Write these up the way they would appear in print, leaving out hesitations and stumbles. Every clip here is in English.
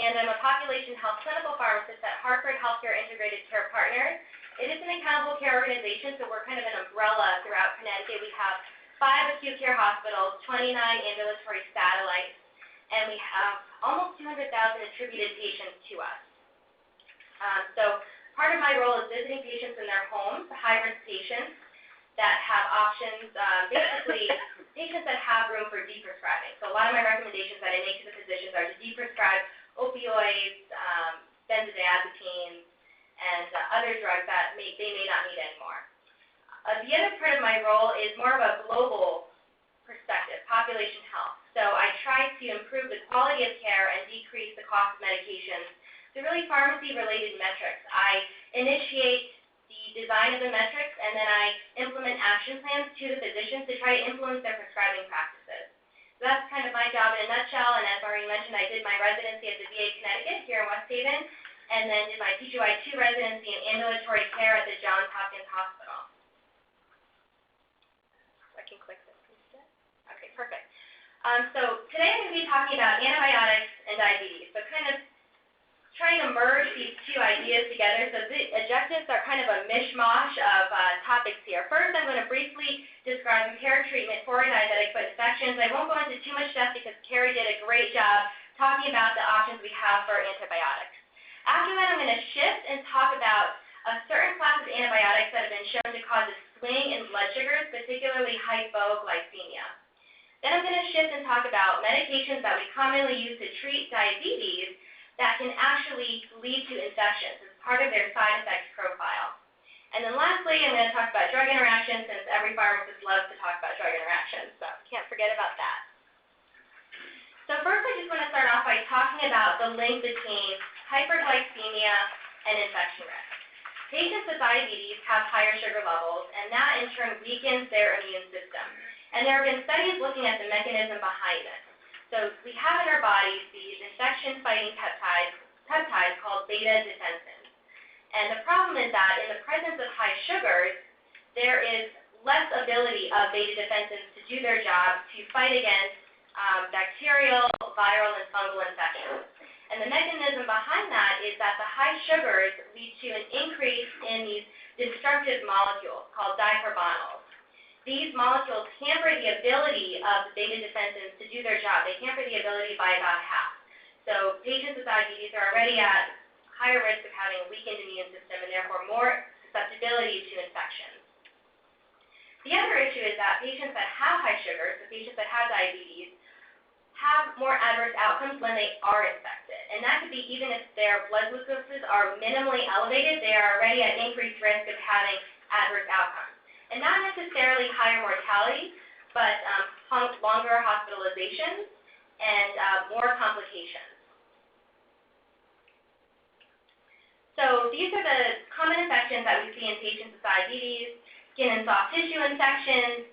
and I'm a population health clinical pharmacist at Hartford Healthcare Integrated Care Partners. It is an accountable care organization, so we're kind of an umbrella throughout Connecticut. We have 5 acute care hospitals, 29 ambulatory satellites, and we have almost 200,000 attributed patients to us. So part of my role is visiting patients in their homes, the high-risk patients that have options, basically patients that have room for deprescribing. So a lot of my recommendations that I make to the physicians are to deprescribe opioids, benzodiazepines, and other drugs that they may not need anymore. The other part of my role is more of a global perspective, population health. So I try to improve the quality of care and decrease the cost of medications through really pharmacy-related metrics. I initiate the design of the metrics, and then I implement action plans to the physicians to try to influence their prescribing practices. So that's kind of my job in a nutshell, and as already mentioned, I did my residency at the VA Connecticut here in West Haven, and then did my PGY2 residency in ambulatory care at the Johns Hopkins Hospital. So I can click this instead. Okay, perfect. So today I'm going to be talking about antibiotics and diabetes. So kind of trying to merge these two ideas together. So the objectives are kind of a mishmash of topics here. First, I'm going to briefly describe empiric treatment for diabetic foot infections. I won't go into too much depth because Carrie did a great job talking about the options we have for antibiotics. After that, I'm going to shift and talk about a certain class of antibiotics that have been shown to cause a swing in blood sugars, particularly hypoglycemia. Then I'm going to shift and talk about medications that we commonly use to treat diabetes that can actually lead to infections as part of their side effect profile. And then lastly, I'm going to talk about drug interactions, since every pharmacist loves to talk about drug interactions, so can't forget about that. So first, I just want to start off by talking about the link between hyperglycemia and infection risk. Patients with diabetes have higher sugar levels, and that in turn weakens their immune system. And there have been studies looking at the mechanism behind this. So we have in our bodies these infection-fighting peptides called beta-defensins. And the problem is that in the presence of high sugars, there is less ability of beta-defensins to do their job to fight against bacterial, viral, and fungal infections. And the mechanism behind that is that the high sugars lead to an increase in these destructive molecules called dicarbonyls. These molecules hamper the ability of the beta-defensins to do their job. They hamper the ability by about half. So patients with diabetes are already at higher risk of having a weakened immune system and therefore more susceptibility to infections. The other issue is that patients that have high sugars, the patients that have diabetes, have more adverse outcomes when they are infected. And that could be even if their blood glucoses are minimally elevated, they are already at increased risk of having adverse outcomes. And not necessarily higher mortality, but longer hospitalizations and more complications. So these are the common infections that we see in patients with diabetes. Skin and soft tissue infections,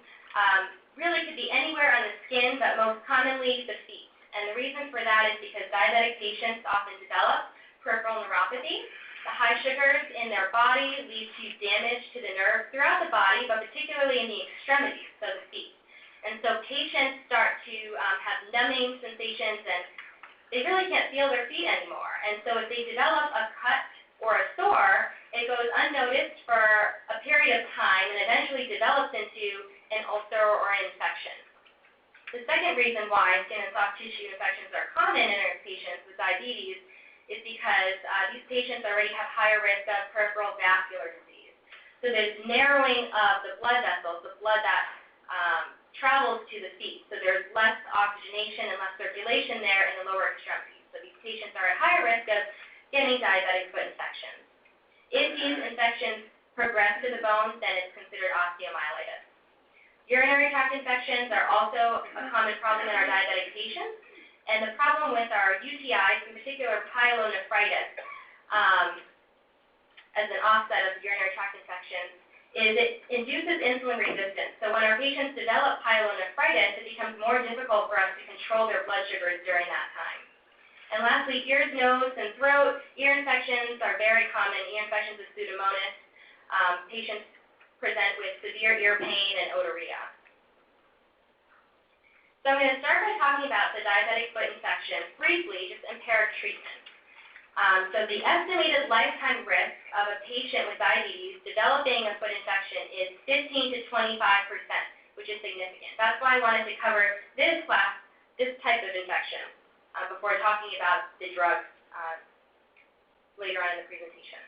really could be anywhere on the skin, but most commonly the feet. And the reason for that is because diabetic patients often develop peripheral neuropathy. The high sugars in their body lead to damage to the nerves throughout the body, but particularly in the extremities, so the feet. And so patients start to have numbing sensations, and they really can't feel their feet anymore. And so if they develop a cut or a sore, it goes unnoticed for a period of time and eventually develops into an ulcer or an infection. The second reason why skin and soft tissue infections are common in our patients with diabetes is because these patients already have higher risk of peripheral vascular disease. So there's narrowing of the blood vessels, the blood that travels to the feet. So there's less oxygenation and less circulation there in the lower extremities. So these patients are at higher risk of getting diabetic foot infections. If these infections progress to the bones, then it's considered osteomyelitis. Urinary tract infections are also a common problem in our diabetic patients. And the problem with our UTIs, in particular pyelonephritis, as an offset of urinary tract infections, is it induces insulin resistance. So when our patients develop pyelonephritis, it becomes more difficult for us to control their blood sugars during that time. And lastly, ears, nose, and throat. Ear infections are very common. Ear infections with Pseudomonas. Patients present with severe ear pain and otorrhea. So I'm going to start by talking about the diabetic foot infection briefly, just empiric treatment. So the estimated lifetime risk of a patient with diabetes developing a foot infection is 15 to 25%, which is significant. That's why I wanted to cover this type of infection, before talking about the drugs later on in the presentation.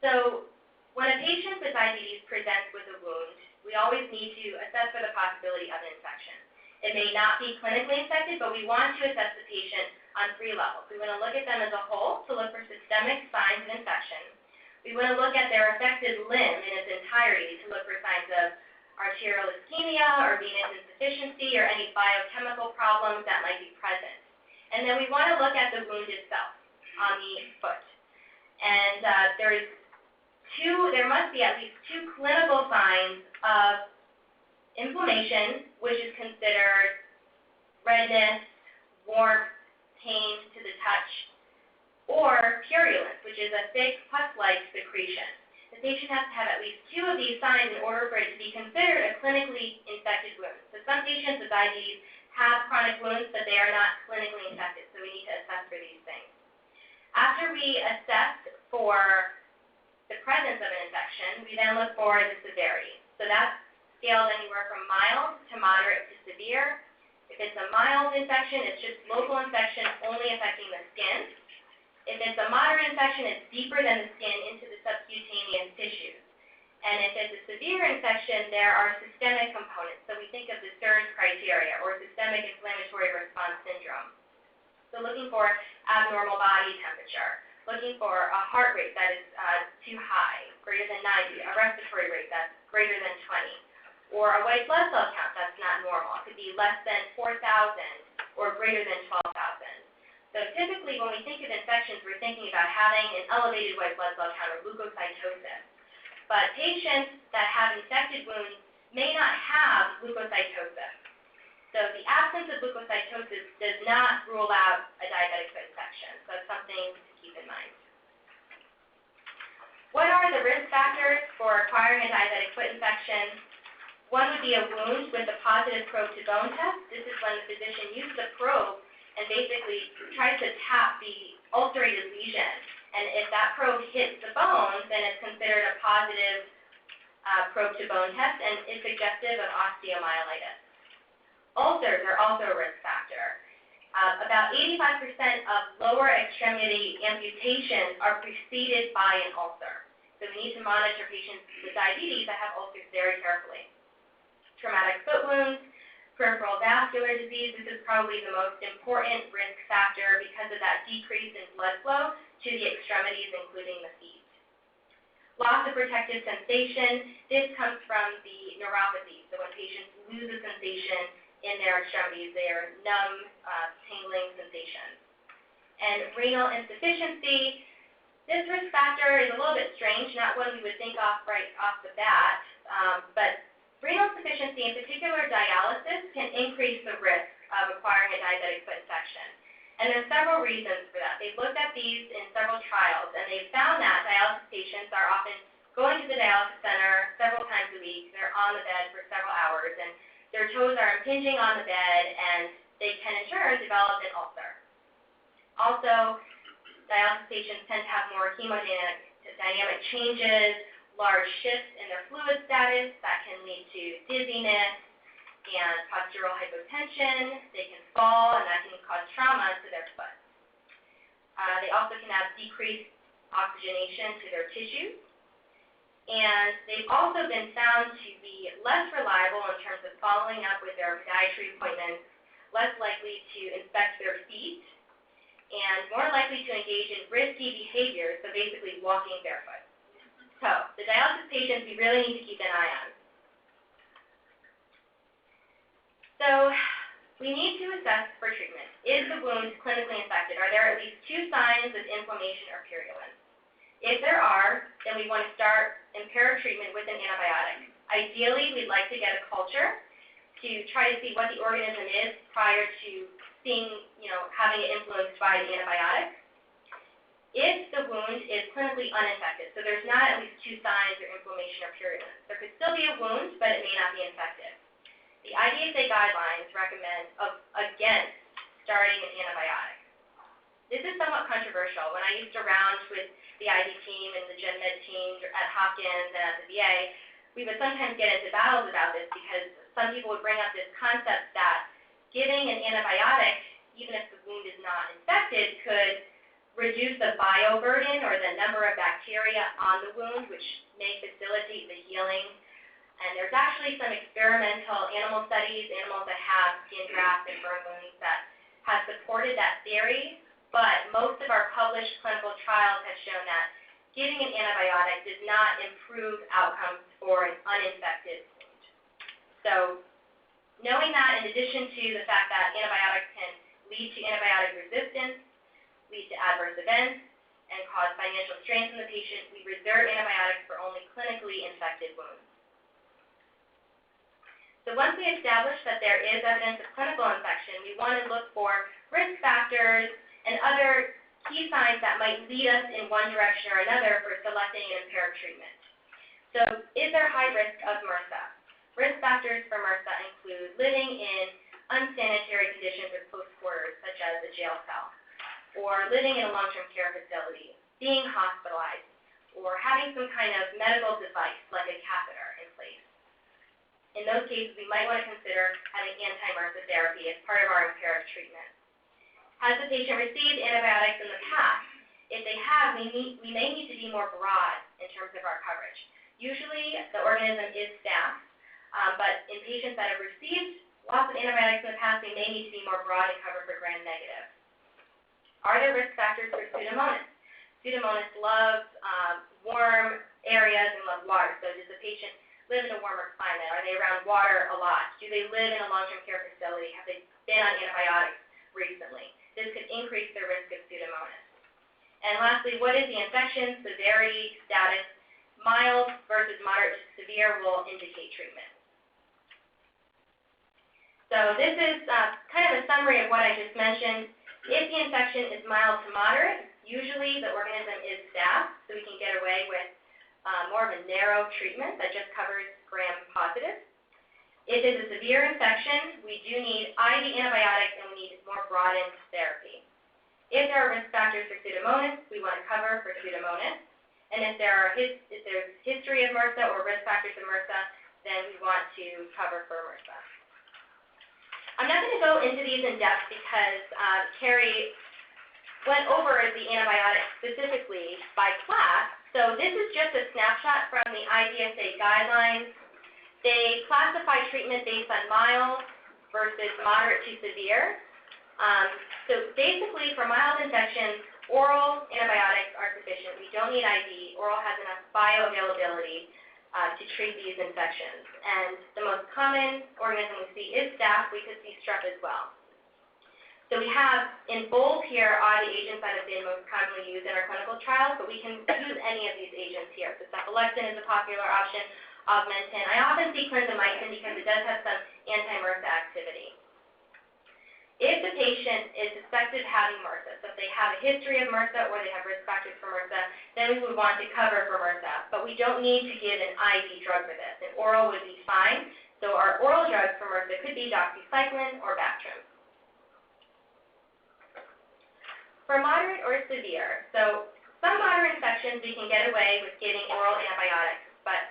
So when a patient with diabetes presents with a wound, we always need to assess for the possibility of an infection. It may not be clinically infected, but we want to assess the patient on 3 levels. We want to look at them as a whole to look for systemic signs of infection. We want to look at their affected limb in its entirety to look for signs of arterial ischemia or venous insufficiency or any biochemical problems that might be present. And then we want to look at the wound itself on the foot. And there must be at least 2 clinical signs of inflammation, which is considered redness, warmth, pain to the touch, or purulence, which is a thick, pus-like secretion. The patient has to have at least 2 of these signs in order for it to be considered a clinically infected wound. So some patients with diabetes have chronic wounds, but they are not clinically infected, so we need to assess for these things. After we assess for the presence of an infection, we then look for the severity. So that's scaled anywhere from mild to moderate to severe. If it's a mild infection, it's just local infection only affecting the skin. If it's a moderate infection, it's deeper than the skin into the subcutaneous tissues. And if it's a severe infection, there are systemic components. So we think of the SIRS criteria, or systemic inflammatory response syndrome. So looking for abnormal body temperature, looking for a heart rate that is too high, greater than 90, a respiratory rate that's greater than 20, or a white blood cell count that's not normal. It could be less than 4,000 or greater than 12,000. So typically when we think of infections, we're thinking about having an elevated white blood cell count or leukocytosis. But patients that have infected wounds may not have leukocytosis. So the absence of leukocytosis does not rule out a diabetic foot infection. So that's something to keep in mind. What are the risk factors for acquiring a diabetic foot infection? One would be a wound with a positive probe to bone test. This is when the physician uses a probe and basically tries to tap the ulcerated lesion. And if that probe hits the bone, then it's considered a positive probe to bone test and is suggestive of osteomyelitis. Ulcers are also a risk factor. About 85% of lower extremity amputations are preceded by an ulcer. So we need to monitor patients with diabetes that have ulcers very carefully. Traumatic foot wounds, peripheral vascular disease, this is probably the most important risk factor because of that decrease in blood flow to the extremities, including the feet. Loss of protective sensation, this comes from the neuropathy. So when patients lose a sensation in their extremities, they are numb, tingling sensations. And renal insufficiency, this risk factor is a little bit strange, not one we would think of right off the bat, but renal insufficiency, in particular dialysis, can increase the risk of acquiring a diabetic foot infection. And there's several reasons for that. They've looked at these in several trials, and they've found that dialysis patients are often going to the dialysis center several times a week. They're on the bed for several hours, and their toes are impinging on the bed, and they can in turn develop an ulcer. Also, dialysis patients tend to have more hemodynamic changes, large shifts in their fluid status that can lead to dizziness and postural hypotension. They can fall, and that can cause trauma to their foot. They also can have decreased oxygenation to their tissues. And they've also been found to be less reliable in terms of following up with their podiatry appointments, less likely to inspect their feet, and more likely to engage in risky behaviors, so basically walking barefoot. So the dialysis patients we really need to keep an eye on. So we need to assess for treatment. Is the wound clinically infected? Are there at least 2 signs of inflammation or purulence? If there are, then we want to start empiric treatment with an antibiotic. Ideally, we'd like to get a culture to try to see what the organism is prior to seeing, having it influenced by the antibiotic. If the wound is clinically uninfected, so there's not at least 2 signs of inflammation or purulence, there could still be a wound, but it may not be infected. The IDSA guidelines recommend against starting an antibiotic. This is somewhat controversial. When I used to round with the ID team and the Gen Med team at Hopkins and at the VA, we would sometimes get into battles about this because some people would bring up this concept that giving an antibiotic, even if the wound is not infected, could reduce the bioburden or the number of bacteria on the wound, which may facilitate the healing. And there's actually some experimental animal studies, animals that have skin grafts and burn wounds, that have supported that theory, but most of our published clinical trials have shown that giving an antibiotic does not improve outcomes for an uninfected wound. So knowing that, in addition to the fact that antibiotics can lead to antibiotic resistance, lead to adverse events, and cause financial strains in the patient, we reserve antibiotics for only clinically infected wounds. So once we establish that there is evidence of clinical infection, we want to look for risk factors and other key signs that might lead us in one direction or another for selecting an empiric treatment. So is there high risk of MRSA? Risk factors for MRSA include living in unsanitary conditions with close quarters, such as a jail cell, or living in a long-term care facility, being hospitalized, or having some kind of medical device like a catheter in place. In those cases, we might want to consider having anti-MRSA therapy as part of our empiric treatment. Has the patient received antibiotics in the past? If they have, we may need to be more broad in terms of our coverage. Usually, the organism is staph, but in patients that have received lots of antibiotics in the past, we may need to be more broad and cover for gram-negative. Are there risk factors for Pseudomonas? Pseudomonas loves warm areas and loves water. So does the patient live in a warmer climate? Are they around water a lot? Do they live in a long-term care facility? Have they been on antibiotics recently? This could increase their risk of Pseudomonas. And lastly, what is the infection severity status? Mild versus moderate to severe will indicate treatment. So this is kind of a summary of what I just mentioned. If the infection is mild to moderate, usually the organism is staph, so we can get away with more of a narrow treatment that just covers gram-positive. If it's a severe infection, we do need IV antibiotics and we need more broadened therapy. If there are risk factors for Pseudomonas, we want to cover for Pseudomonas. And if there's history of MRSA or risk factors of MRSA, then we want to cover for MRSA. I'm not going to go into these in depth because Carrie went over the antibiotics specifically by class. So this is just a snapshot from the IDSA guidelines. They classify treatment based on mild versus moderate to severe. So basically, for mild infections, oral antibiotics are sufficient. We don't need IV. Oral has enough bioavailability to treat these infections. And the most common organism we see is staph. We could see strep as well. So we have in bold here are the agents that have been most commonly used in our clinical trials, but we can use any of these agents here. So cephalexin is a popular option, Augmentin. I often see clindamycin because it does have some anti-MRSA activity. If the patient is suspected of having MRSA, so if they have a history of MRSA or they have risk factors for MRSA, then we would want to cover for MRSA. But we don't need to give an IV drug for this. An oral would be fine. So our oral drugs for MRSA could be doxycycline or Bactrim. For moderate or severe, so some moderate infections we can get away with giving oral antibiotics, but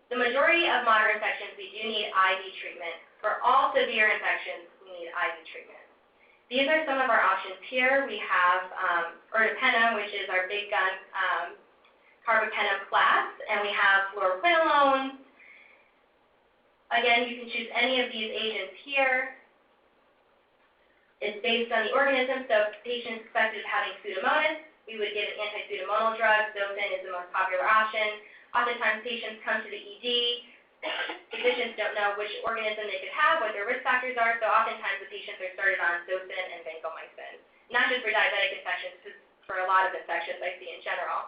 the majority of moderate infections we do need IV treatment. For all severe infections, we need IV treatment. These are some of our options here. We have ertapenem, which is our big gun carbapenem class, and we have fluoroquinolones. Again, you can choose any of these agents here. It's based on the organism, so if the patient is suspected of having Pseudomonas, we would give an anti-pseudomonal drug. Zofin is the most popular option. Oftentimes, patients come to the ED. Physicians don't know which organism they could have, what their risk factors are, so oftentimes the patients are started on Zofin and vancomycin. Not just for diabetic infections, just for a lot of infections I see in general.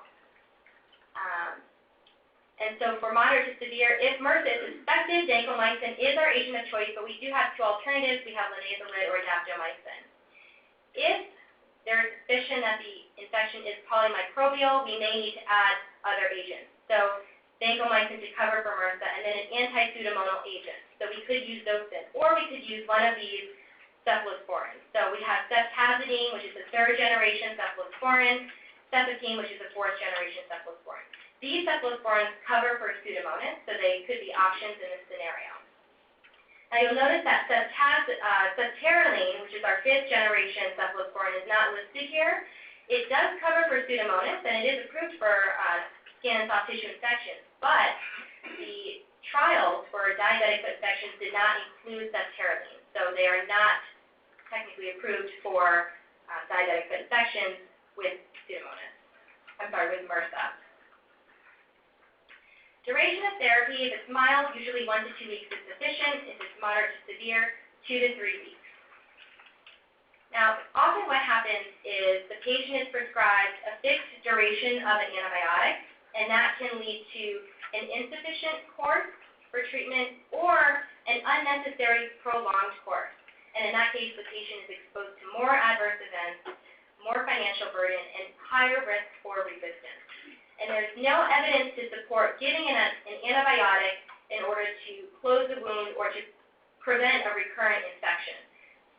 And so for moderate to severe, if MRSA is suspected, vancomycin is our agent of choice, but we do have two alternatives. We have linezolid or daptomycin. If there is suspicion that the infection is polymicrobial, we may need to add other agents. So vancomycin to cover for MRSA, and then an anti-pseudomonal agent. So we could use Zofin, or we could use one of these cephalosporin. So we have ceftazidime, which is the third-generation cephalosporin, cefepime, which is the fourth-generation cephalosporin. These cephalosporins cover for Pseudomonas, so they could be options in this scenario. Now you'll notice that ceftaroline, which is our fifth-generation cephalosporin, is not listed here. It does cover for Pseudomonas, and it is approved for skin and soft tissue infections, but the trials for diabetic foot infections did not include ceftaroline, so they are not technically approved for diabetic foot infections with Pseudomonas. With MRSA. Duration of therapy, if it's mild, usually 1 to 2 weeks is sufficient. If it's moderate to severe, 2 to 3 weeks. Now, often what happens is the patient is prescribed a fixed duration of an antibiotic, and that can lead to an insufficient course for treatment or an unnecessary prolonged course. And in that case, the patient is exposed to more adverse events, more financial burden, and higher risk for resistance. And there's no evidence to support giving an antibiotic in order to close the wound or to prevent a recurrent infection.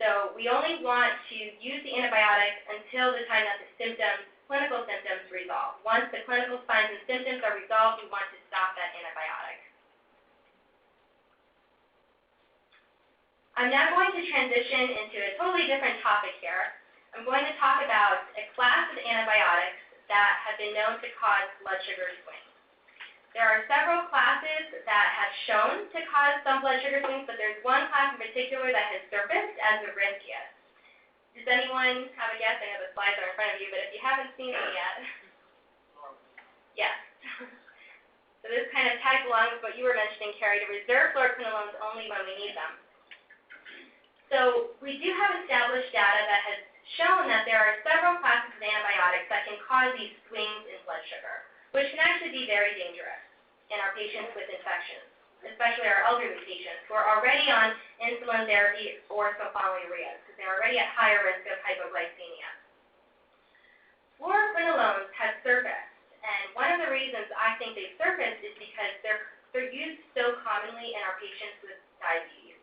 So we only want to use the antibiotic until the time that the clinical symptoms resolve. Once the clinical signs and symptoms are resolved, we want to stop that antibiotic. I'm now going to transition into a totally different topic here. I'm going to talk about a class of antibiotics that have been known to cause blood sugar swings. There are several classes that have shown to cause some blood sugar swings, but there's one class in particular that has surfaced as the riskiest. Does anyone have a guess? I know the slides are in front of you, but if you haven't seen them yet. Yes. So this kind of tags along with what you were mentioning, Carrie, to reserve fluoroquinolones only when we need them. So we do have established data that has shown that there are several classes of antibiotics that can cause these swings in blood sugar, which can actually be very dangerous in our patients with infections, especially our elderly patients who are already on insulin therapy or sulfonylurea, because they're already at higher risk of hypoglycemia. Fluoroquinolones have surfaced, and one of the reasons I think they've surfaced is because they're used so commonly in our patients with diabetes.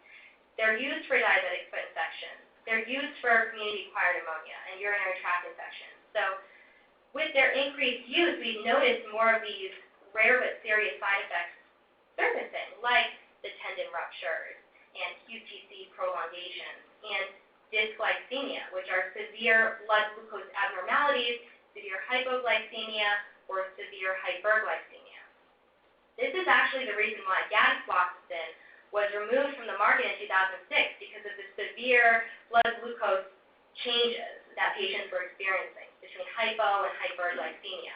They're used for diabetic foot infections. They're used for community-acquired pneumonia and urinary tract infections. So with their increased use, we've noticed more of these rare but serious side effects surfacing, like the tendon ruptures and QTc prolongations and dysglycemia, which are severe blood glucose abnormalities, severe hypoglycemia, or severe hyperglycemia. This is actually the reason why gaticloxacin was removed from the market in 2006, because of the severe blood glucose changes that patients were experiencing between hypo and hyperglycemia.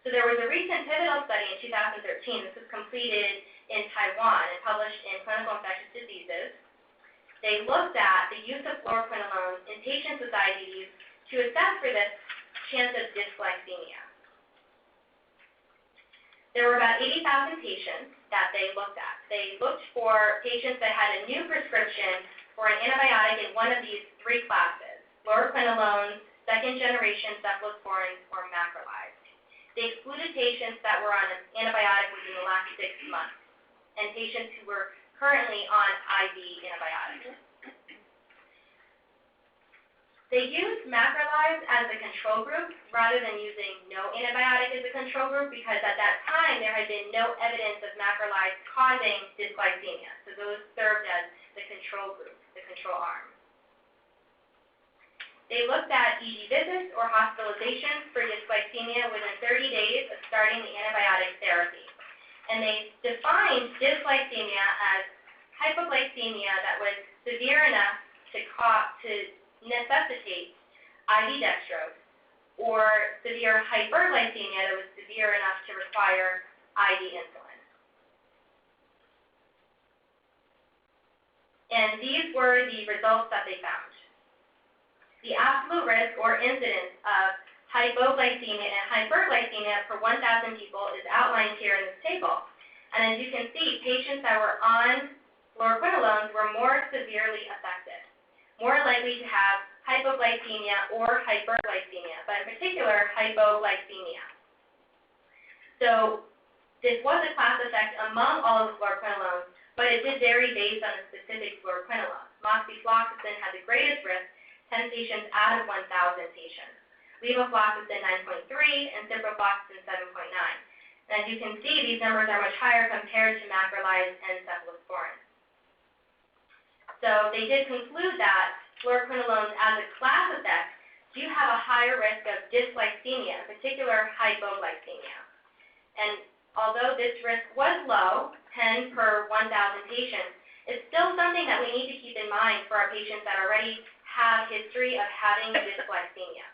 So there was a recent pivotal study in 2013. This was completed in Taiwan and published in Clinical Infectious Diseases. They looked at the use of fluoroquinolones in patients with diabetes to assess for the chance of dysglycemia. There were about 80,000 patients that they looked at. They looked for patients that had a new prescription for an antibiotic in one of these three classes: fluoroquinolones, second-generation cephalosporins, or macrolides. They excluded patients that were on an antibiotic within the last 6 months and patients who were currently on IV antibiotics. They used macrolides as a control group rather than using no antibiotic as a control group, because at that time there had been no evidence of macrolides causing dysglycemia. So those served as the control group, the control arm. They looked at ED visits or hospitalizations for dysglycemia within 30 days of starting the antibiotic therapy. And they defined dysglycemia as hypoglycemia that was severe enough to necessitate IV dextrose, or severe hyperglycemia that was severe enough to require IV insulin. And these were the results that they found. The absolute risk or incidence of hypoglycemia and hyperglycemia per 1,000 people is outlined here in this table. And as you can see, patients that were on fluoroquinolones were more severely affected, more likely to have hypoglycemia or hyperglycemia, but in particular, hypoglycemia. So this was a class effect among all of the fluoroquinolones, but it did vary based on the specific fluoroquinolone. moxifloxacin had the greatest risk, 10 patients out of 1,000 patients. Levofloxacin 9.3 and ciprofloxacin 7.9. And as you can see, these numbers are much higher compared to macrolides and cephalosporin. So they did conclude that fluoroquinolones as a class effect do have a higher risk of dysglycemia, in particular hypoglycemia. And although this risk was low, 10 per 1,000 patients, it's still something that we need to keep in mind for our patients that already have history of having dysglycemia.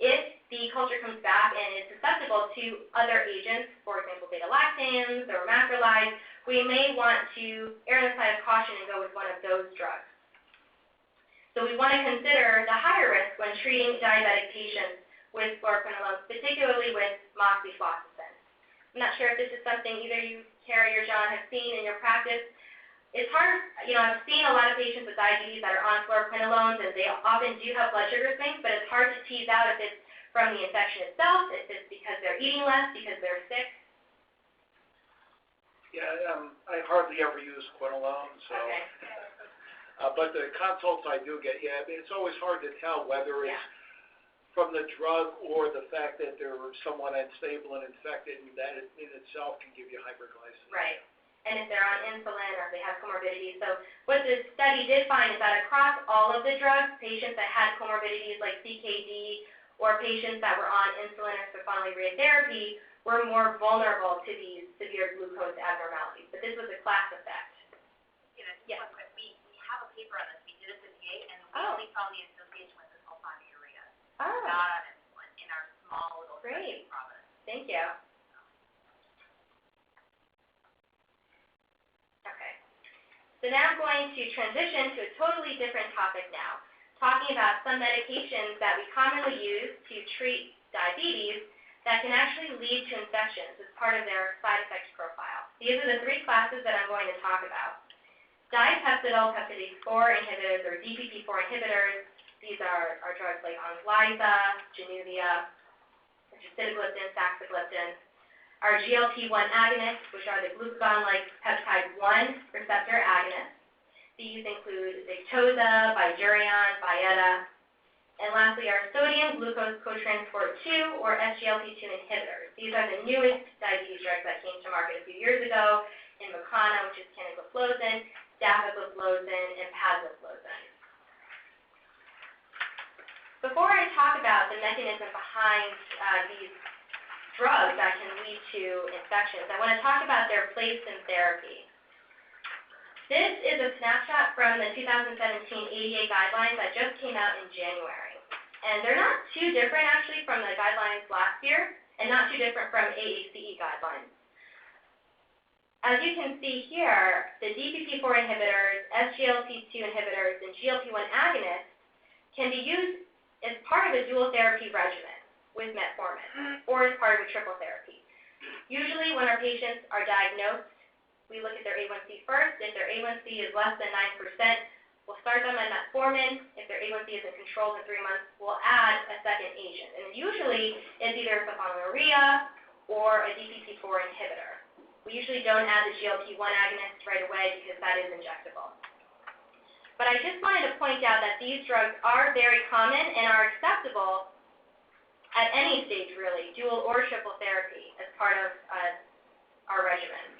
If the culture comes back and is susceptible to other agents, for example, beta-lactams or macrolides, we may want to err on the side of caution and go with one of those drugs. So we want to consider the higher risk when treating diabetic patients with fluoroquinolones, particularly with moxifloxacin. I'm not sure if this is something either you, Carrie or John, have seen in your practice. It's hard, I've seen a lot of patients with diabetes that are on fluoroquinolones, and they often do have blood sugar swings, but it's hard to tease out if it's from the infection itself, if it's because they're eating less, because they're sick. Yeah, I hardly ever use quinolone, so. Okay. But the consults I do get, it's always hard to tell whether it's from the drug or the fact that they're somewhat unstable and infected, and that in itself can give you hyperglycemia. Right. And if they're on insulin or if they have comorbidities. So what this study did find is that across all of the drugs, patients that had comorbidities like CKD or patients that were on insulin or sulfonylurea therapy were more vulnerable to these severe glucose abnormalities. But this was a class effect. Yes. We have a paper on this. We did it at the VA, and we only found the association with the sulfonylurea, not on insulin, in our small little study in Providence. Thank you. Okay. So now I'm going to transition to a totally different topic now, talking about some medications that we commonly use to treat diabetes that can actually lead to infections as part of their side effect profile. These are the three classes that I'm going to talk about. Dipeptidyl peptidase 4 inhibitors, or DPP4 inhibitors. These are drugs like Onglyza, Januvia, which is sitagliptin, saxagliptin. Our GLP-1 agonists, which are the glucagon-like peptide 1 receptor agonists. These include Victoza, Bydureon, Byetta. And lastly, our sodium glucose cotransport 2, or SGLT2 inhibitors. These are the newest diabetes drugs that came to market a few years ago in Makana, which is canagliflozin, dapagliflozin, and pasogliflozin. Before I talk about the mechanism behind these drugs that can lead to infections, I want to talk about their place in therapy. This is a snapshot from the 2017 ADA guidelines that just came out in January. And they're not too different, actually, from the guidelines last year, and not too different from AACE guidelines. As you can see here, the DPP4 inhibitors, SGLT2 inhibitors, and GLP-1 agonists can be used as part of a dual therapy regimen with metformin, or as part of a triple therapy. Usually when our patients are diagnosed, we look at their A1C first. If their A1C is less than 9%, we'll start them on metformin. If their A1C isn't controlled in 3 months, we'll add a second agent. And usually it's either sulfonylurea or a DPP4 inhibitor. We usually don't add the GLP-1 agonist right away because that is injectable. But I just wanted to point out that these drugs are very common and are acceptable at any stage, really, dual or triple therapy as part of our regimen.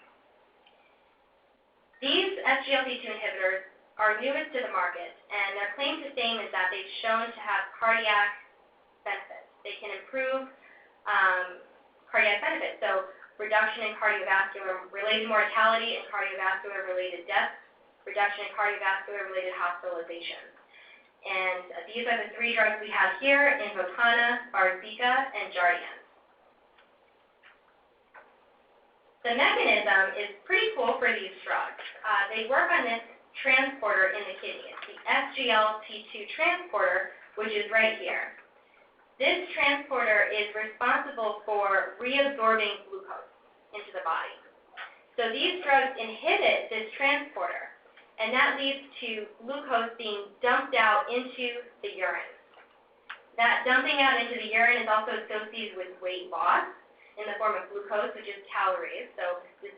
These SGLT2 inhibitors are newest to the market, and their claim to fame is that they've shown to have cardiac benefits. They can improve cardiac benefits, so reduction in cardiovascular-related mortality and cardiovascular-related deaths, reduction in cardiovascular-related hospitalizations. And these are the three drugs we have here: Invokana, Farxiga, and Jardiance. The mechanism is pretty cool for these drugs. They work on this transporter in the kidney. It's the SGLT2 transporter, which is right here. This transporter is responsible for reabsorbing glucose into the body. So these drugs inhibit this transporter, and that leads to glucose being dumped out into the urine. That dumping out into the urine is also associated with weight loss in the form of glucose, which is calories. So this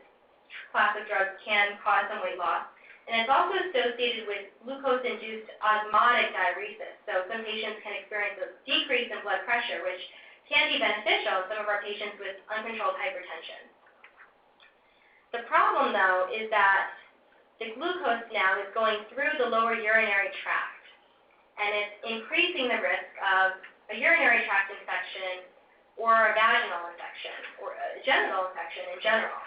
class of drugs can cause some weight loss. And it's also associated with glucose-induced osmotic diuresis. So some patients can experience a decrease in blood pressure, which can be beneficial in some of our patients with uncontrolled hypertension. The problem, though, is that the glucose now is going through the lower urinary tract, and it's increasing the risk of a urinary tract infection or a vaginal infection or a genital infection in general.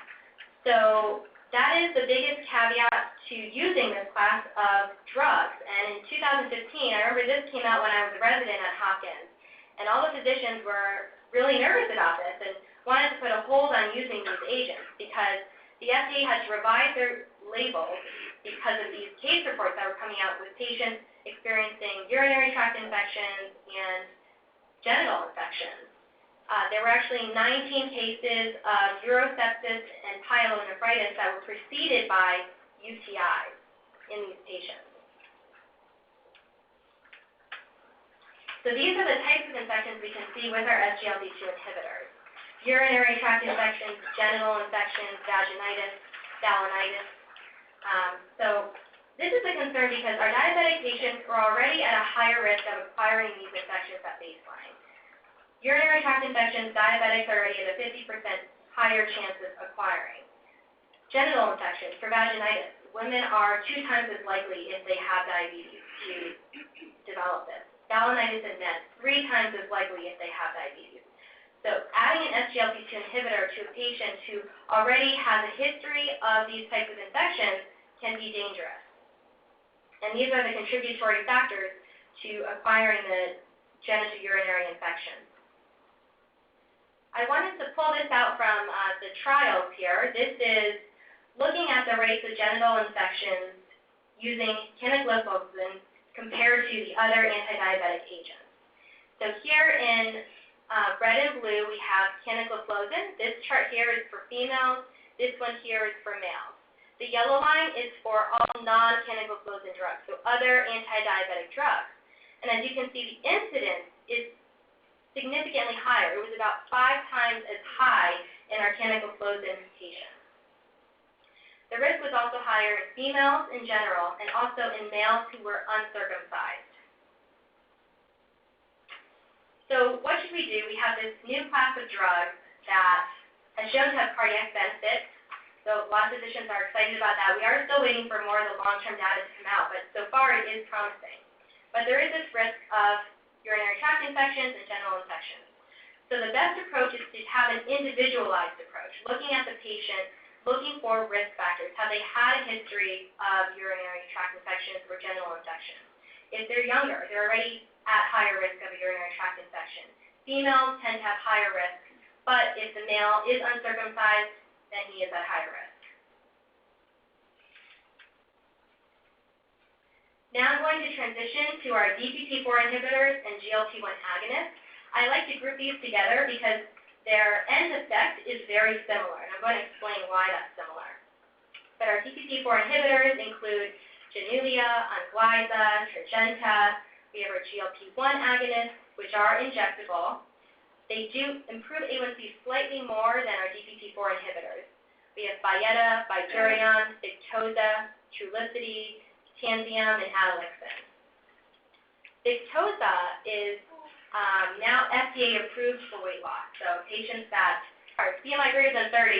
So that is the biggest caveat to using this class of drugs. And in 2015, I remember this came out when I was a resident at Hopkins, and all the physicians were really nervous about this and wanted to put a hold on using these agents because the FDA had to revise their labels because of these case reports that were coming out with patients experiencing urinary tract infections and genital infections. There were actually 19 cases of urosepsis and pyelonephritis that were preceded by UTIs in these patients. So these are the types of infections we can see with our SGLT2 inhibitors. Urinary tract infections, genital infections, vaginitis, balanitis. So this is a concern because our diabetic patients are already at a higher risk of acquiring these infections at baseline. Urinary tract infections, diabetics are already at a 50% higher chance of acquiring. Genital infections, for vaginitis, women are 2 times as likely if they have diabetes to develop this. Balanitis and men, 3 times as likely if they have diabetes. So adding an SGLT2 inhibitor to a patient who already has a history of these types of infections can be dangerous. And these are the contributory factors to acquiring the genitourinary infections. I wanted to pull this out from the trials here. This is looking at the rates of genital infections using canagliflozin compared to the other anti-diabetic agents. So here in red and blue, we have canagliflozin. This chart here is for females. This one here is for males. The yellow line is for all non-canagliflozin drugs, so other anti-diabetic drugs. And as you can see, the incidence is significantly higher. It was about 5 times as high in our canagliflozin patients. The risk was also higher in females in general and also in males who were uncircumcised. So what should we do? We have this new class of drugs that has shown to have cardiac benefits. So a lot of physicians are excited about that. We are still waiting for more of the long-term data to come out, but so far it is promising. But there is this risk of urinary tract infections and genital infections. So the best approach is to have an individualized approach, looking at the patient, looking for risk factors. Have they had a history of urinary tract infections or genital infections? If they're younger, they're already at higher risk of a urinary tract infection. Females tend to have higher risk, but if the male is uncircumcised, then he is at higher risk. Now I'm going to transition to our DPP-4 inhibitors and GLP-1 agonists. I like to group these together because their end effect is very similar, and I'm going to explain why that's similar. But our DPP-4 inhibitors include Januvia, Onglyza, Tradjenta. We have our GLP-1 agonists, which are injectable. They do improve A1C slightly more than our DPP-4 inhibitors. We have Byetta, Bydureon, Victoza, Trulicity, Tanzium, and Adalimumab. Victoza is now FDA approved for weight loss. So patients that are BMI greater than 30,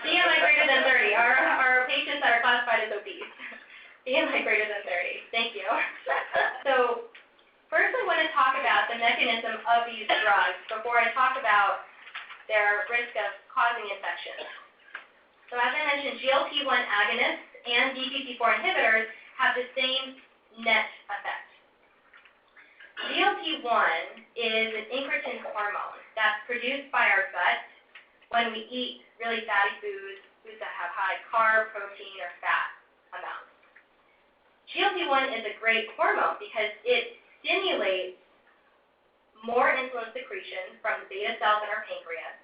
BMI greater than 30 are patients that are classified as obese. BMI greater than 30. Thank you. So first I want to talk about the mechanism of these drugs before I talk about their risk of causing infections. So as I mentioned, GLP-1 agonists and DPP-4 inhibitors have the same net effect. GLP-1 is an incretin hormone that's produced by our gut when we eat really fatty foods, foods that have high carb, protein, or fat amounts. GLP-1 is a great hormone because it stimulates more insulin secretion from the beta cells in our pancreas.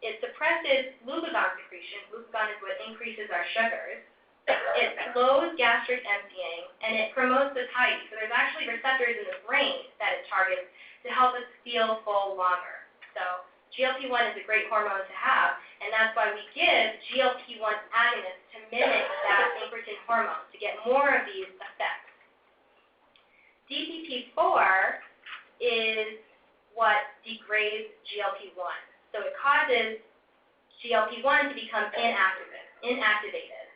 It suppresses glucagon secretion. Glucagon is what increases our sugars. It slows gastric emptying, and it promotes satiety. So there's actually receptors in the brain that it targets to help us feel full longer. So GLP-1 is a great hormone to have, and that's why we give GLP-1 agonists to mimic that incretin hormone to get more of these effects. DPP-4 is what degrades GLP-1. So it causes GLP-1 to become inactivated.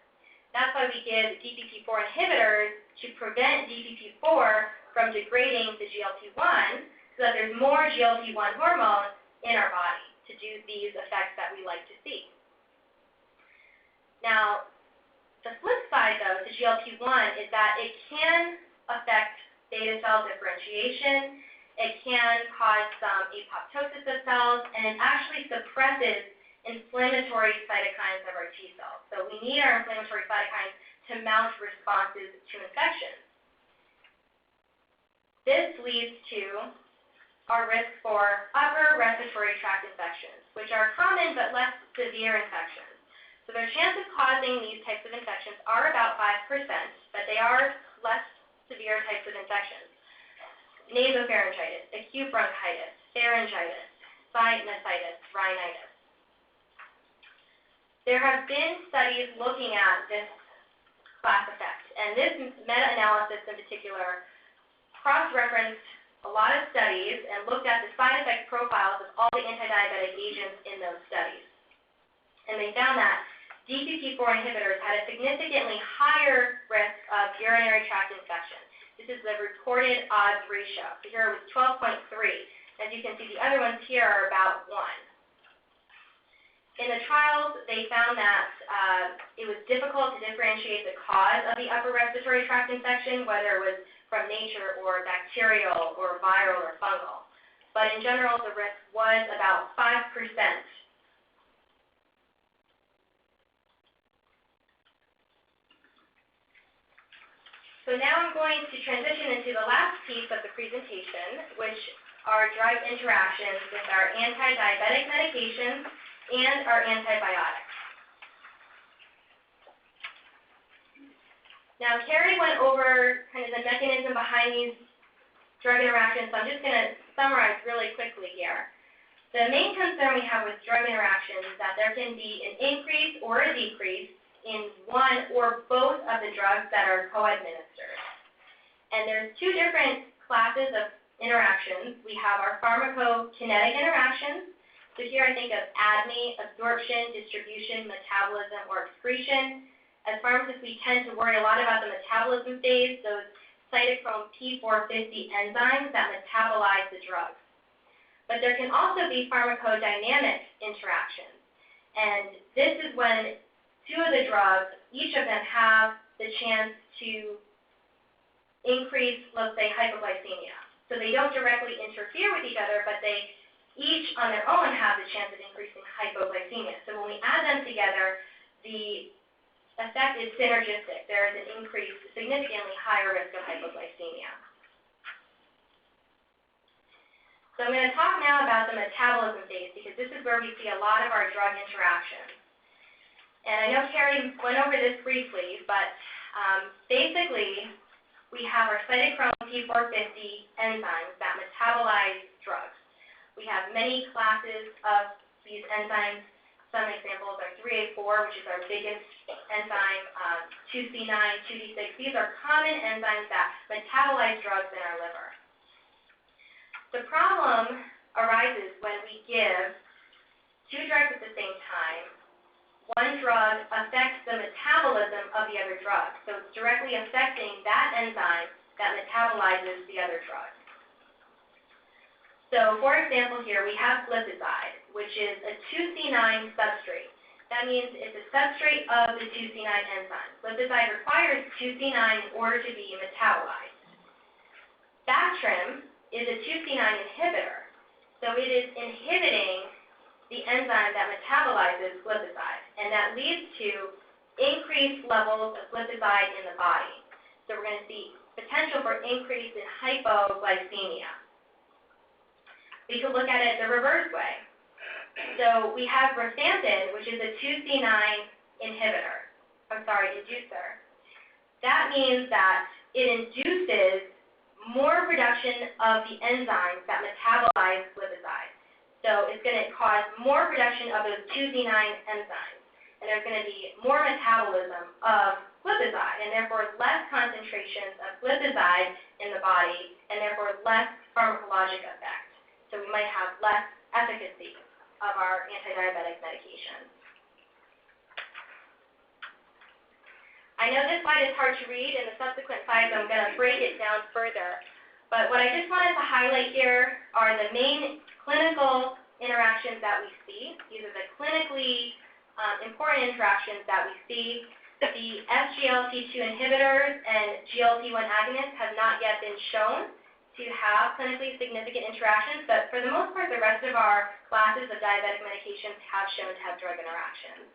That's why we give DPP-4 inhibitors to prevent DPP-4 from degrading the GLP-1 so that there's more GLP-1 hormone in our body to do these effects that we like to see. Now, the flip side, though, to GLP-1 is that it can affect beta cell differentiation. It can cause some apoptosis of cells, and it actually suppresses inflammatory cytokines of our T cells. So we need our inflammatory cytokines to mount responses to infections. This leads to our risk for upper respiratory tract infections, which are common but less severe infections. So their chance of causing these types of infections are about 5%, but they are less severe types of infections. Nasopharyngitis, acute bronchitis, pharyngitis, sinusitis, rhinitis. There have been studies looking at this class effect, and this meta-analysis in particular cross-referenced a lot of studies and looked at the side effect profiles of all the anti-diabetic agents in those studies. And they found that DPP-4 inhibitors had a significantly higher risk of urinary tract infection. This is the reported odds ratio. So here it was 12.3. As you can see, the other ones here are about 1. In the trials, they found that it was difficult to differentiate the cause of the upper respiratory tract infection, whether it was from nature or bacterial or viral or fungal. But in general, the risk was about 5%. So now I'm going to transition into the last piece of the presentation, which are drug interactions with our anti-diabetic medications and our antibiotics. Now, Carrie went over kind of the mechanism behind these drug interactions, so I'm just going to summarize really quickly here. The main concern we have with drug interactions is that there can be an increase or a decrease in one or both of the drugs that are co-administered. And there's two different classes of interactions. We have our pharmacokinetic interactions. So here I think of ADME, absorption, distribution, metabolism, or excretion. As pharmacists, we tend to worry a lot about the metabolism phase, those cytochrome P450 enzymes that metabolize the drugs. But there can also be pharmacodynamic interactions. And this is when two of the drugs, each of them have the chance to increase, let's say, hypoglycemia. So they don't directly interfere with each other, but they each on their own have the chance of increasing hypoglycemia. So when we add them together, the effect is synergistic. There is an increase, significantly higher risk of hypoglycemia. So I'm going to talk now about the metabolism phase, because this is where we see a lot of our drug interactions. And I know Carrie went over this briefly, but basically we have our cytochrome P450 enzymes that metabolize drugs. We have many classes of these enzymes. Some examples are 3A4, which is our biggest enzyme, 2C9, 2D6. These are common enzymes that metabolize drugs in our liver. The problem arises when we give two drugs at the same time. One drug affects the metabolism of the other drug, so it's directly affecting that enzyme that metabolizes the other drug. So, for example, here we have glipizide, which is a 2C9 substrate. That means it's a substrate of the 2C9 enzyme. Glipizide requires 2C9 in order to be metabolized. Bactrim is a 2C9 inhibitor, so it is inhibiting the enzyme that metabolizes glipizide, and that leads to increased levels of glipizide in the body. So we're going to see potential for increase in hypoglycemia. We could look at it the reverse way. So we have rifampin, which is a 2C9 inducer. That means that it induces more production of the enzymes that metabolize glipizide. So it's going to cause more production of those 2Z9 enzymes, and there's going to be more metabolism of glipizide, and therefore less concentrations of glipizide in the body, and therefore less pharmacologic effect. So we might have less efficacy of our anti-diabetic medications. I know this slide is hard to read. In the subsequent slides, I'm going to break it down further. But what I just wanted to highlight here are the main clinical interactions that we see. These are the clinically important interactions that we see. The SGLT2 inhibitors and GLP-1 agonists have not yet been shown to have clinically significant interactions, but for the most part, the rest of our classes of diabetic medications have shown to have drug interactions.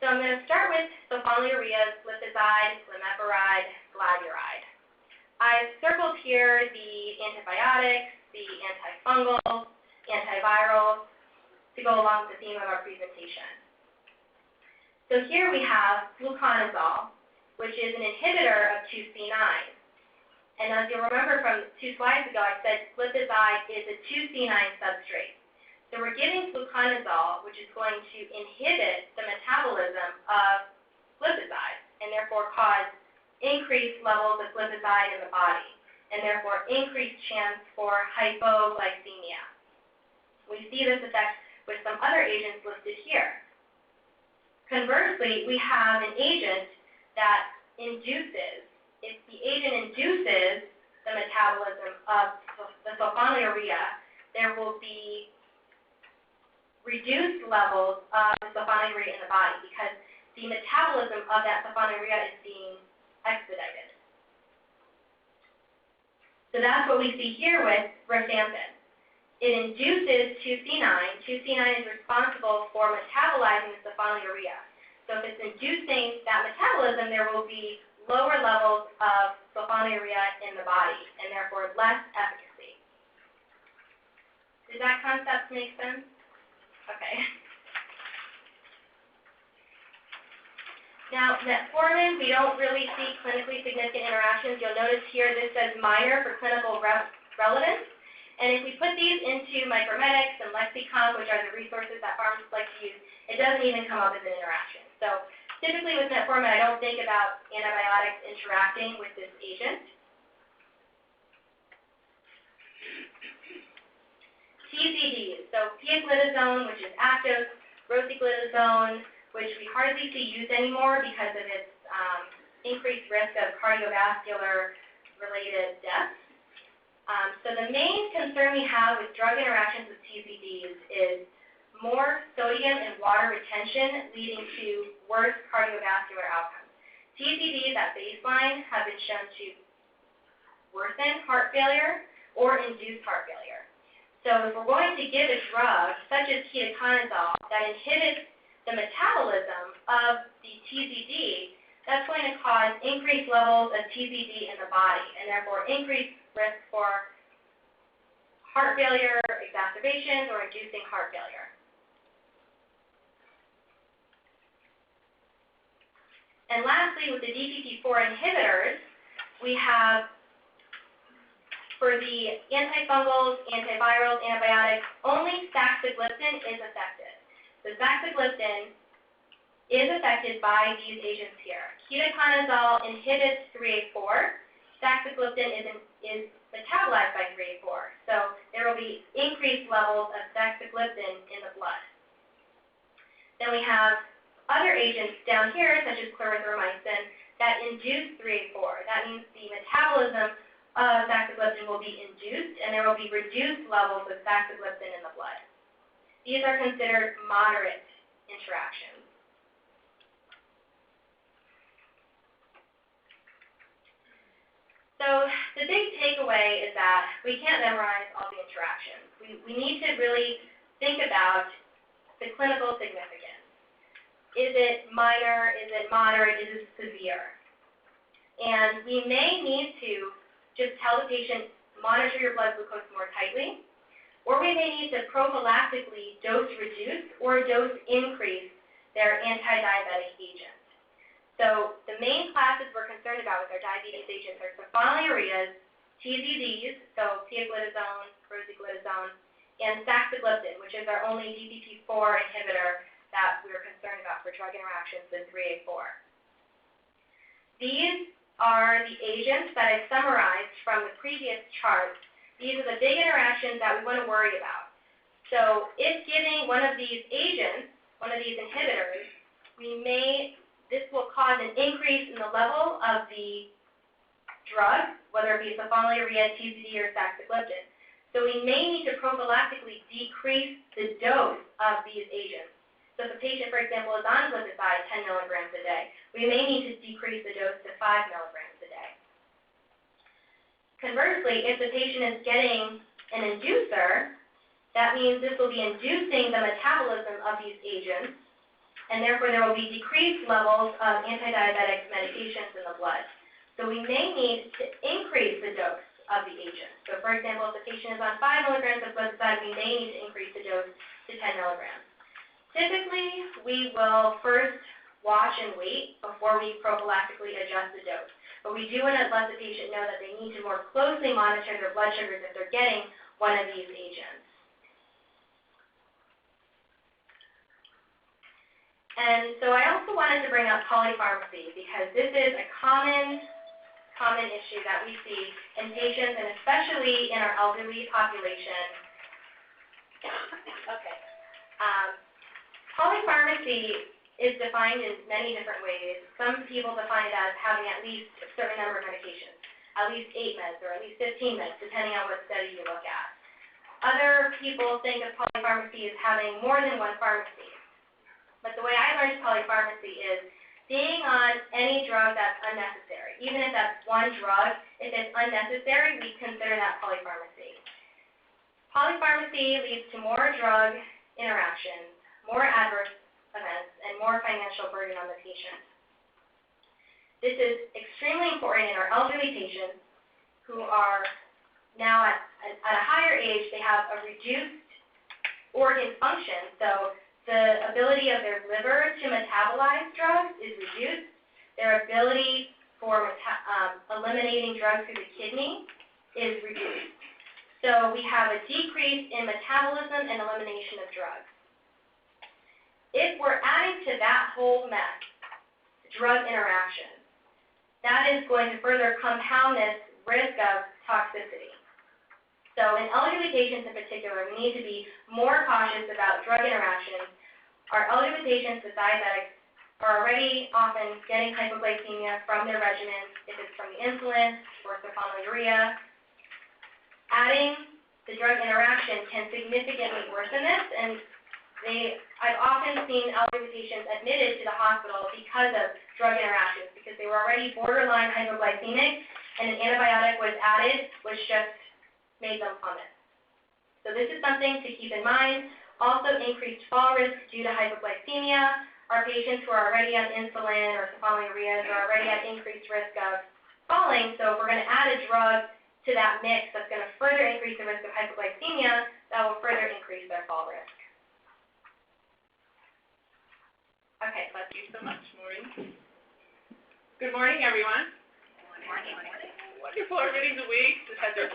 So I'm going to start with sulfonylureas, glipizide, glimepiride, gladuride. I've circled here the antibiotics, the antifungals, antivirals, to go along with the theme of our presentation. So here we have fluconazole, which is an inhibitor of 2C9. And as you'll remember from 2 slides ago, I said glipizide is a 2C9 substrate. So we're giving fluconazole, which is going to inhibit the metabolism of glipizide, and therefore cause increased levels of glipizide in the body, and therefore increased chance for hypoglycemia. We see this effect with some other agents listed here. Conversely, we have an agent that induces, if the agent induces the metabolism of the sulfonylurea, there will be reduced levels of sulfonylurea in the body because the metabolism of that sulfonylurea is being expedited. So that's what we see here with rifampin. It induces 2C9. 2C9 is responsible for metabolizing the sulfonylurea. So if it's inducing that metabolism, there will be lower levels of sulfonylurea in the body, and therefore less efficacy. Does that concept make sense? Okay. Now, metformin, we don't really see clinically significant interactions. You'll notice here this says minor for clinical relevance. And if we put these into Micromedics and Lexicon, which are the resources that pharmacists like to use, it doesn't even come up as an interaction. So typically with metformin, I don't think about antibiotics interacting with this agent. TZDs, so pioglitazone, which is Actos, rosiglitazone, which we hardly see used anymore because of its increased risk of cardiovascular-related deaths. So the main concern we have with drug interactions with TZDs is more sodium and water retention leading to worse cardiovascular outcomes. TZDs at baseline have been shown to worsen heart failure or induce heart failure. So if we're going to give a drug, such as ketoconazole, that inhibits the metabolism of the TZD, that's going to cause increased levels of TZD in the body, and therefore increased risk for heart failure, exacerbations, or inducing heart failure. And lastly, with the DPP-4 inhibitors, we have, for the antifungals, antivirals, antibiotics, only saxagliptin is effective. So saxagliptin is affected by these agents here. Ketoconazole inhibits 3A4. Saxagliptin is metabolized by 3A4. So there will be increased levels of saxagliptin in the blood. Then we have other agents down here, such as clarithromycin, that induce 3A4. That means the metabolism of saxagliptin will be induced, and there will be reduced levels of saxagliptin in the blood. These are considered moderate interactions. So the big takeaway is that we can't memorize all the interactions. We need to really think about the clinical significance. Is it minor? Is it moderate? Is it severe? And we may need to just tell the patient, monitor your blood glucose more tightly, or we may need to prophylactically dose reduce or dose increase their anti-diabetic agent. So the main classes we're concerned about with our diabetes agents are sulfonylureas, TZDs, so pioglitazone, rosiglitazone, and saxagliptin, which is our only DPP-4 inhibitor that we're concerned about for drug interactions in 3A4. These are the agents that I summarized from the previous chart. These are the big interactions that we want to worry about. So if giving one of these agents, one of these inhibitors, this will cause an increase in the level of the drug, whether it be sulfonylurea, TZD, or saxagliptin. So we may need to prophylactically decrease the dose of these agents. So if a patient, for example, is on glipizide 10 milligrams a day, we may need to decrease the dose to 5 milligrams a day. Conversely, if the patient is getting an inducer, that means this will be inducing the metabolism of these agents, and therefore there will be decreased levels of anti-diabetic medications in the blood. So we may need to increase the dose of the agent. So for example, if the patient is on 5 milligrams of glipizide, we may need to increase the dose to 10 milligrams. Typically, we will first watch and wait before we prophylactically adjust the dose. But we do want to let the patient know that they need to more closely monitor their blood sugars if they're getting one of these agents. And so I also wanted to bring up polypharmacy because this is a common issue that we see in patients and especially in our elderly population. Okay. Polypharmacy is defined in many different ways. Some people define it as having at least a certain number of medications, at least 8 meds or at least 15 meds, depending on what study you look at. Other people think of polypharmacy as having more than one pharmacy. But the way I learned polypharmacy is being on any drug that's unnecessary. Even if that's one drug, if it's unnecessary, we consider that polypharmacy. Polypharmacy leads to more drug interactions, more adverse events, and more financial burden on the patient. This is extremely important in our elderly patients who are now at a higher age. They have a reduced organ function, so the ability of their liver to metabolize drugs is reduced. Their ability for eliminating drugs through the kidney is reduced. So we have a decrease in metabolism and elimination of drugs. If we're adding to that whole mess drug interactions, that is going to further compound this risk of toxicity. So in elderly patients in particular, we need to be more cautious about drug interactions. Our elderly patients with diabetics are already often getting hypoglycemia from their regimens, if it's from the insulin or sulfonylurea. Adding the drug interaction can significantly worsen this, and I've often seen elderly patients admitted to the hospital because of drug interactions, because they were already borderline hypoglycemic, and an antibiotic was added, which just made them plummet. So this is something to keep in mind. Also, increased fall risk due to hypoglycemia. Our patients who are already on insulin or sulfonylureas are already at increased risk of falling, so if we're going to add a drug to that mix that's going to further increase the risk of hypoglycemia, that will further increase their fall risk. Okay, Thank you so much, Maureen. Good morning, everyone. Good morning. Wonderful, everybody's awake, just had their